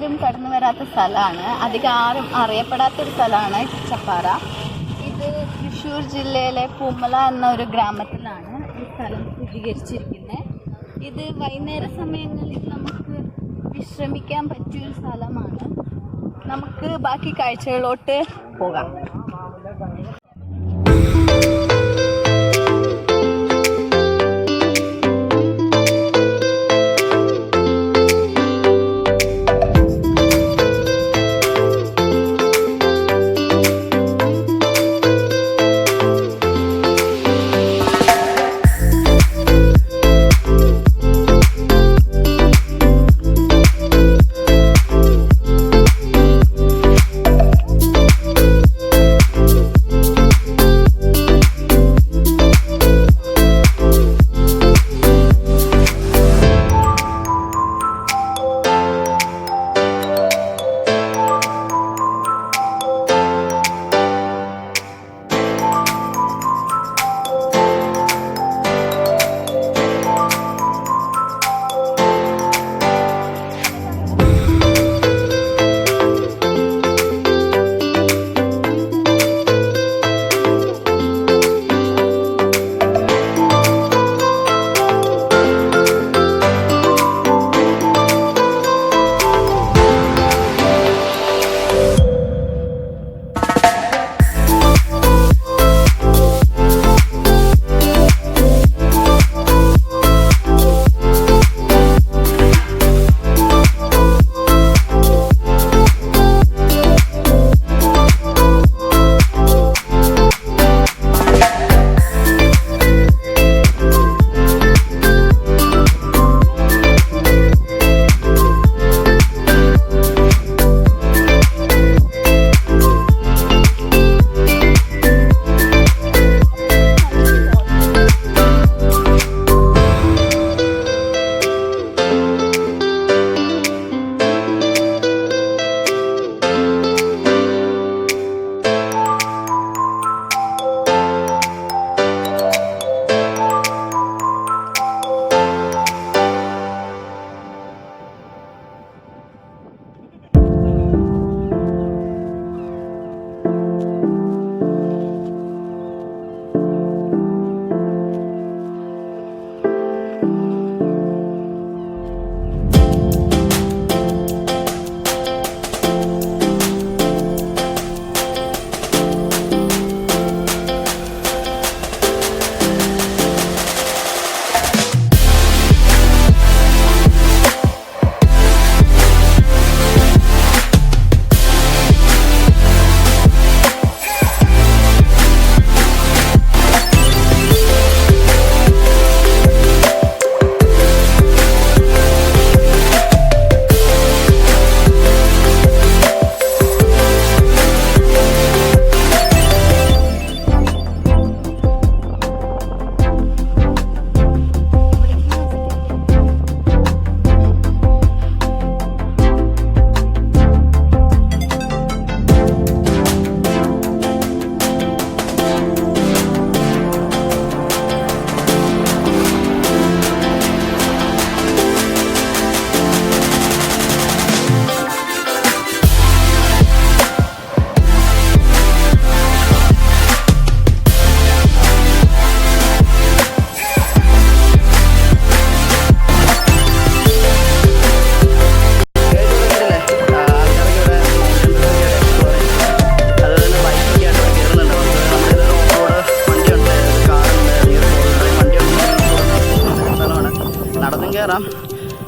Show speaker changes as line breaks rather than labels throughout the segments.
ആരും കടന്നു വരാത്ത സ്ഥലമാണ്, അധികം ആരും അറിയപ്പെടാത്തൊരു സ്ഥലമാണ് ചെപ്പാറ. ഇത് തൃശ്ശൂർ ജില്ലയിലെ പൂമല എന്ന ഒരു ഗ്രാമത്തിലാണ് ഈ സ്ഥലം സ്ഥിരീകരിച്ചിരിക്കുന്നത്. ഇത് വൈകുന്നേര സമയങ്ങളിൽ നമുക്ക് വിശ്രമിക്കാൻ പറ്റിയൊരു സ്ഥലമാണ്. നമുക്ക് ബാക്കി കാഴ്ചകളോട്ട് പോകാം.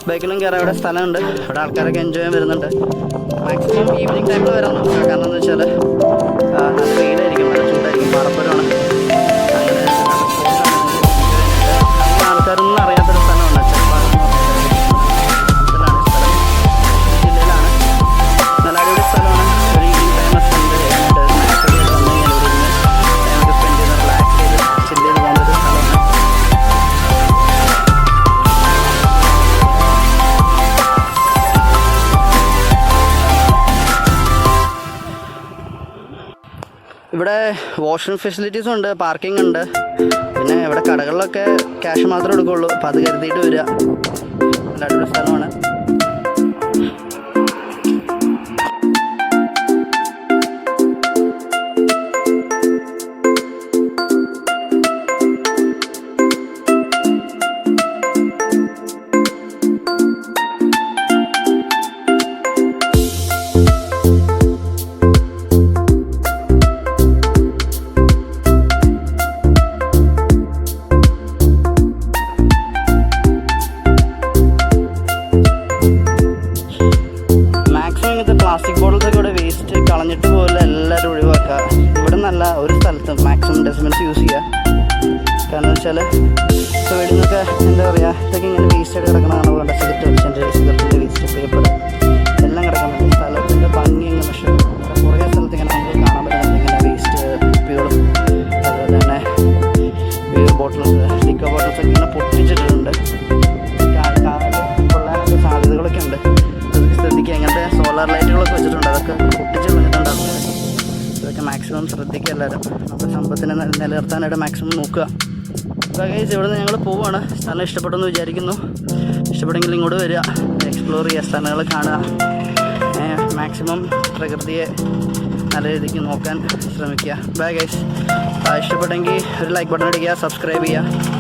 ബൈക്കിലും കയറാൻ ഇവിടെ സ്ഥലമുണ്ട്. ഇവിടെ ആൾക്കാരൊക്കെ എൻജോയ് ചെയ്യാൻ വരുന്നുണ്ട്. മാക്സിമം ഈവനിങ് ടൈമിൽ വരാൻ നോക്കുക. കാരണം എന്താ വെച്ചാൽ നല്ല വെയിലായിരിക്കും, നല്ല ചൂടായിരിക്കും, പാറപ്പുരമാണ്. അങ്ങനെ ആൾക്കാരൊന്നും അറിയാത്തൊരു സ്ഥലമാണ് ചെപ്പാറ. സ്ഥലമാണ് ജില്ലയിലാണ്. നല്ല അടിപൊളി സ്ഥലമാണ്. ഒരു ഈവനിങ് ടൈമൊക്കെ ഉണ്ട്. സ്നാക്സ് ഒക്കെ വന്നു കഴിഞ്ഞാൽ ഇവിടെ ഇരുന്ന് സ്പെൻഡ് ചെയ്ത് റിലാക്സ് ചെയ്ത് ചില്ല് ചെയ്ത് പോകുന്നൊരു സ്ഥലമാണ്. ഇവിടെ വാഷ്റൂം ഫെസിലിറ്റീസും ഉണ്ട്, പാർക്കിംഗ് ഉണ്ട്. പിന്നെ ഇവിടെ കടകളിലൊക്കെ ക്യാഷ് മാത്രമേ എടുക്കുകയുള്ളൂ. അപ്പോൾ അത് കരുതിയിട്ട് വരിക. നല്ല അടിപൊളി സ്ഥലമാണ്. ഡസ്റ്റ്ബിൻസ് യൂസ് ചെയ്യുക. കാരണം വെച്ചാൽ ഇപ്പോൾ വീട്ടിൽ നിന്നൊക്കെ എന്താ പറയുക, ഇതൊക്കെ ഇങ്ങനെ വേസ്റ്റായിട്ട് കിടക്കണതാണ്. വേണ്ട സിഗരറ്റിൻ്റെ വേസ്റ്റ്, പേപ്പർ എല്ലാം കിടക്കുന്നുണ്ട്. സ്ഥലത്തിൻ്റെ ഭംഗി ഇങ്ങനെ നഷ്ടപ്പെടും. കുറേ സ്ഥലത്ത് ഇങ്ങനെ നമുക്ക് കാണാൻ പറ്റുന്നുണ്ട് ഇങ്ങനെ വേസ്റ്റ് കുപ്പികളും അതുപോലെ തന്നെ ബിയർ ബോട്ടിൽസ്, ലിക്വർ ബോട്ടിൽസൊക്കെ ഇങ്ങനെ പൊട്ടിച്ചിട്ടുണ്ട്. കാല് കൊള്ളാനൊക്കെ സാധ്യതകളൊക്കെ ഉണ്ട്. അതൊക്കെ ശ്രദ്ധിക്കുക. ഇങ്ങനത്തെ സോളാർ ലൈറ്റുകളൊക്കെ വെച്ചിട്ടുണ്ട്, അതൊക്കെ പൊട്ടിച്ച് കളഞ്ഞിട്ടുണ്ടാകും. ഇതൊക്കെ മാക്സിമം ശ്രദ്ധിക്കുക എല്ലാവരും. നമ്മുടെ സമ്പത്തിനെ നിലനിർത്താനായിട്ട് മാക്സിമം നോക്കുക. അപ്പോൾ ഗൈസ് ഇവിടെ നിന്ന് ഞങ്ങൾ പോവുകയാണ്. സ്ഥലം ഇഷ്ടപ്പെട്ടെന്ന് വിചാരിക്കുന്നു. ഇഷ്ടപ്പെട്ടെങ്കിൽ ഇങ്ങോട്ട് വരിക, എക്സ്പ്ലോർ ചെയ്യുക, സ്ഥലങ്ങൾ കാണുക. മാക്സിമം പ്രകൃതിയെ നല്ല രീതിക്ക് നോക്കാൻ ശ്രമിക്കുക. Bye guys. ഇഷ്ടപ്പെട്ടെങ്കിൽ ഒരു ലൈക്ക് ബട്ടൺ അടിക്കുക, സബ്സ്ക്രൈബ് ചെയ്യുക.